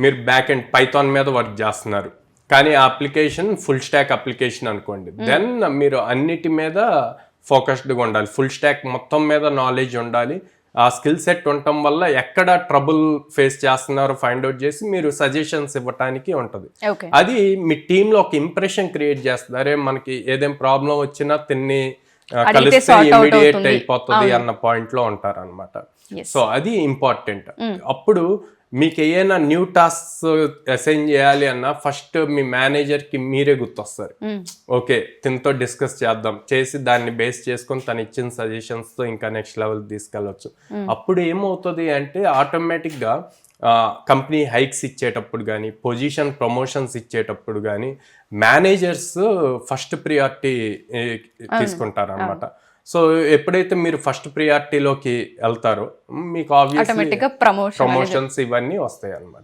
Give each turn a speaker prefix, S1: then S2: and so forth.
S1: మీరు back end Python మీద work చేస్తున్నారు, కానీ ఆ అప్లికేషన్ ఫుల్ స్టాక్ అప్లికేషన్ అనుకోండి, దెన్ మీరు అన్నిటి మీద ఫోకస్డ్గా ఉండాలి, ఫుల్ స్టాక్ మొత్తం మీద నాలెడ్జ్ ఉండాలి. ఆ స్కిల్ సెట్ ఉండటం వల్ల ఎక్కడ ట్రబుల్ ఫేస్ చేస్తున్నారో ఫైండ్ అవుట్ చేసి మీరు సజెషన్స్ ఇవ్వటానికి ఉంటుంది. అది మీ టీంలో ఒక ఇంప్రెషన్ క్రియేట్ చేస్తుంది. అరే మనకి ఏదేం ప్రాబ్లం వచ్చినా తిన్ని కలిస్తే ఇమీడియట్ అయిపోతుంది అన్న పాయింట్ లో ఉంటారు అనమాట. సో అది ఇంపార్టెంట్. అప్పుడు మీకు ఏమైనా న్యూ టాస్క్ అసైన్ చేయాలి అన్న ఫస్ట్ మీ మేనేజర్ కి మీరే గుర్తొస్తారు. ఓకే తినతో డిస్కస్ చేద్దాం, చేసి దాన్ని బేస్ చేసుకొని తను ఇచ్చిన సజెషన్స్ తో ఇంకా నెక్స్ట్ లెవెల్ తీసుకెళ్ళొచ్చు. అప్పుడు ఏమవుతుంది అంటే ఆటోమేటిక్ గా కంపెనీ హైక్స్ ఇచ్చేటప్పుడు కానీ, పొజిషన్ ప్రమోషన్స్ ఇచ్చేటప్పుడు కానీ మేనేజర్స్ ఫస్ట్ ప్రియారిటీ తీసుకుంటారు అనమాట. సో ఎప్పుడైతే మీరు ఫస్ట్ ప్రియారిటీలోకి వెళ్తారో మీకు ఆబ్వియస్లీ ప్రమోషన్స్ ఇవన్నీ వస్తాయి అన్నమాట.